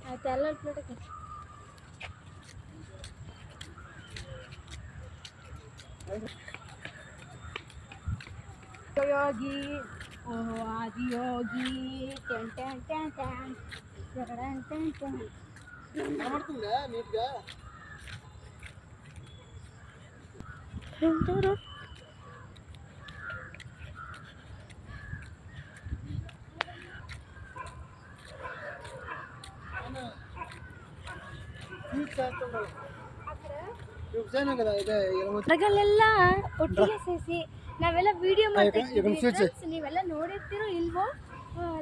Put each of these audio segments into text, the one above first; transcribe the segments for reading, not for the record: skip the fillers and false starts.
ಆಯ್ತು ಎಲ್ಲ ಪ್ಲೇಟ್ ಯೋಗಿ ಓಹೋ Adiyogi ten ten ten ten ten ten ten ಮಾಡ್ತಿಲ್ಲ ನೀಟ್ಗ ಹೊರಗಲ್ಲೆಲ್ಲ ಒಟ್ಟಿಗೆ ಸೇರಿಸಿ ನಾವೆಲ್ಲ ವಿಡಿಯೋ ಮಾಡ್ತೀವಿ. ನೀವೆಲ್ಲ ನೋಡಿರ್ತೀರೋ ಇಲ್ವೋ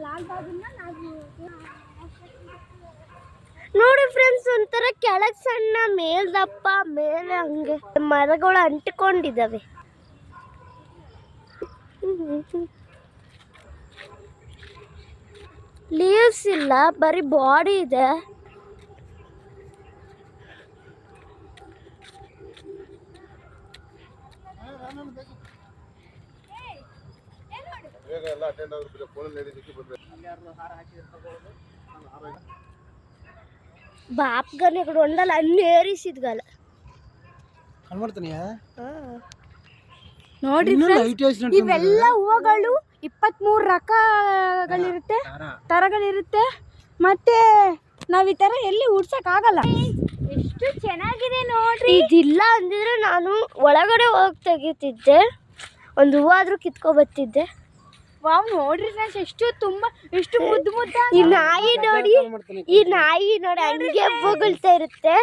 ಲಾಲ್ ಬಾಗ್ನ ನಾವು ನೋಡಿ ಫ್ರೆಂಡ್ಸ್, ಒಂಥರ ಕೆಳಗೆ ಸಣ್ಣ ಮೇಲ್ದಪ್ಪ ಮೇಲೆ ಹಂಗೆ ಮರಗಳು ಅಂಟಿಕೊಂಡಿದ್ದಾವೆ. ಲೀವ್ಸ್ ಇಲ್ಲ, ಬರೀ ಬಾಡಿ ಇದೆ. ಬಾಪ್ಗನೆ ఇక్కడ ఉండాలి అన్ని ఏరిసిద్గల ಕಣ್ಮಾಡ್ತಾನಿಯಾ ನೋಡ್ರಿ ಇವೆಲ್ಲ ಹೂವುಗಳು 23 ರಕಗಳಿರುತ್ತೆ, ತರಗಳಿರುತ್ತೆ. ಮತ್ತೆ ನಾವ್ ಈ ತರ ಎಲ್ಲಿ ಉಡ್ಸಕ್ ಆಗಲ್ಲ. ಎಷ್ಟು ಚೆನ್ನಾಗಿದೆ ನೋಡ್ರಿ. ಇದಿಲ್ಲ ಅಂದಿದ್ರೆ ನಾನು ಒಳಗಡೆ ಹೋಗಿ ತೆಗಿತಿದ್ದೆ, ಒಂದು ಹೂವಾದ್ರೂ ಕಿತ್ಕೊ ಬರ್ತಿದ್ದೆ. ವಾವ್ ನೋಡ್ರಿ ಫ್ರೆಂಡ್ಸ್, ಎಷ್ಟು ಮುದ್ದು ಮುದ್ದ. ಈ ನಾಯಿ ನೋಡಿ ಹಂಗೆ ಬೊಗಳ್ತಾ ಇರುತ್ತೆ.